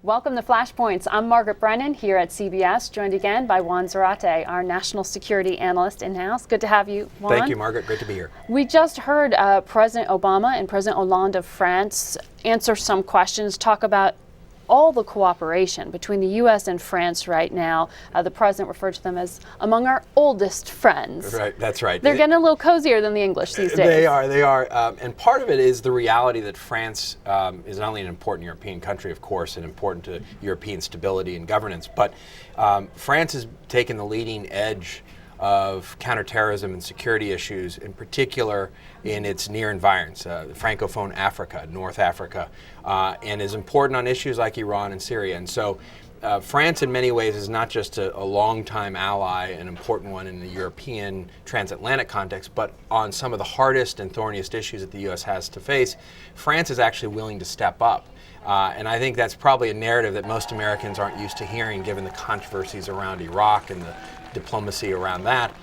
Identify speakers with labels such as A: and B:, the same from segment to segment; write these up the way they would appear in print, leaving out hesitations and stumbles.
A: Welcome to Flashpoints. I'm Margaret Brennan here at CBS, joined again by Juan Zarate, our national security analyst in-house. Good to have you, Juan.
B: Thank you, Margaret. Great to be here.
A: We just heard President Obama and President Hollande of France answer some questions, talk about all the cooperation between the U.S. and France right now. The president referred to them as among our oldest friends.
B: Right, that's right.
A: They're getting a little cozier than the English these days.
B: They are. And part of it is the reality that France is not only an important European country, of course, and important to European stability and governance, but France has taken the leading edge of counterterrorism and security issues, in particular in its near environs, the Francophone Africa, North Africa, and is important on issues like Iran and Syria. And so France in many ways is not just a longtime ally, an important one in the European transatlantic context, but on some of the hardest and thorniest issues that the U.S. has to face, France is actually willing to step up. And I think that's probably a narrative that most Americans aren't used to hearing, given the controversies around Iraq and the diplomacy around that.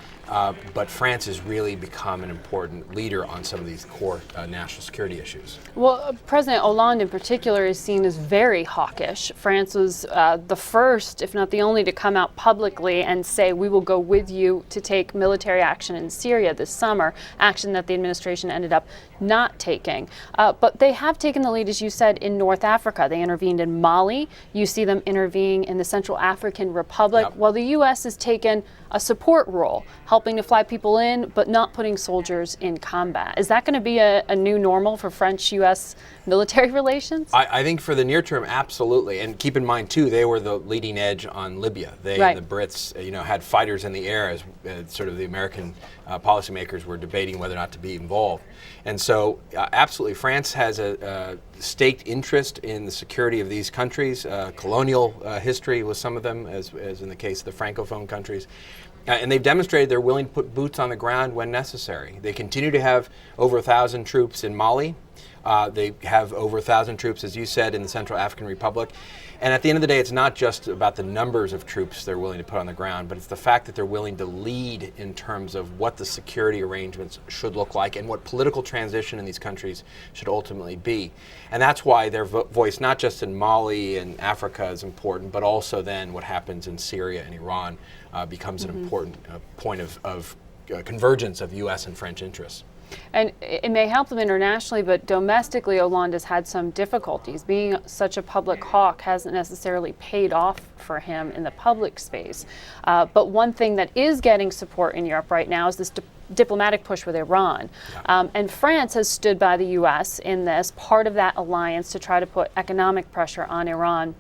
B: But France has really become an important leader on some of these core national security issues.
A: Well, President Hollande in particular is seen as very hawkish. France was the first, if not the only, to come out publicly and say, we will go with you to take military action in Syria this summer, action that the administration ended up not taking. But they have taken the lead, as you said, in North Africa. They intervened in Mali. You see them intervening in the Central African Republic,
B: Yep.
A: while the U.S. has taken a support role, helping to fly people in, but not putting soldiers in combat. Is that going to be a new normal for French-U.S. military relations?
B: I think for the near term, absolutely. And keep in mind, too, they were the leading edge on Libya. They
A: Right.
B: and the Brits, had fighters in the air as sort of the American policymakers were debating whether or not to be involved. And so, absolutely, France has a staked interest in the security of these countries, colonial history with some of them, as in the case of the Francophone countries. And they've demonstrated they're willing to put boots on the ground when necessary. They continue to have over 1,000 troops in Mali. They have over 1,000 troops, as you said, in the Central African Republic. And at the end of the day, it's not just about the numbers of troops they're willing to put on the ground, but it's the fact that they're willing to lead in terms of what the security arrangements should look like and what political transition in these countries should ultimately be. And that's why their voice, not just in Mali and Africa, is important, but also then what happens in Syria and Iran becomes an important point of convergence of U.S. and French interests.
A: And it may help them internationally, but domestically, Hollande has had some difficulties. Being such a public hawk hasn't necessarily paid off for him in the public space. But one thing that is getting support in Europe right now is this diplomatic push with Iran.
B: Yeah.
A: And France has stood by the U.S. in this, part of that alliance to try to put economic pressure on Iran.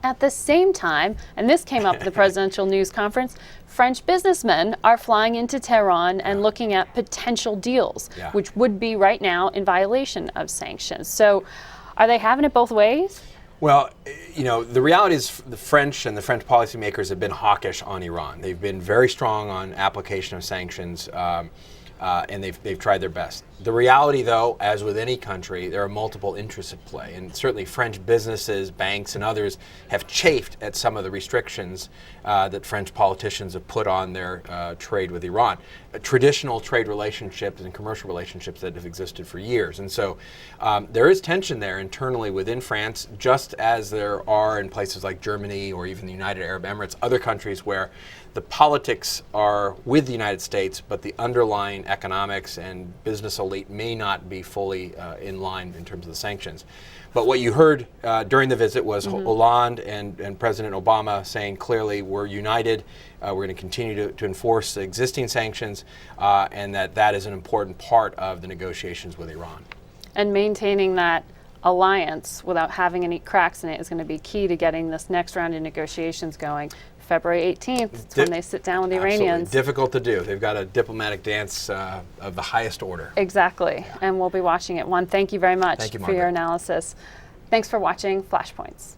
A: At the same time, and this came up at the presidential news conference, French businessmen are flying into Tehran and looking at potential deals, which would be right now in violation of sanctions. So are they having it both ways?
B: Well, the reality is the French and the French policymakers have been hawkish on Iran. They've been very strong on application of sanctions, and they've tried their best. The reality, though, as with any country, there are multiple interests at play. And certainly French businesses, banks, and others have chafed at some of the restrictions that French politicians have put on their trade with Iran. Traditional trade relationships and commercial relationships that have existed for years. And so there is tension there internally within France, just as there are in places like Germany or even the United Arab Emirates, other countries where the politics are with the United States, but the underlying economics and business elite may not be fully in line in terms of the sanctions. But what you heard during the visit was Hollande and President Obama saying clearly we're united, we're going to continue to enforce the existing sanctions, and that is an important part of the negotiations with Iran.
A: And maintaining that alliance without having any cracks in it is going to be key to getting this next round of negotiations going. February 18th, it's when they sit down with the Iranians.
B: Difficult to do. They've got a diplomatic dance of the highest order.
A: Exactly, and we'll be watching it. Juan, thank you very much
B: Thank you,
A: for your analysis. Thanks for watching Flashpoints.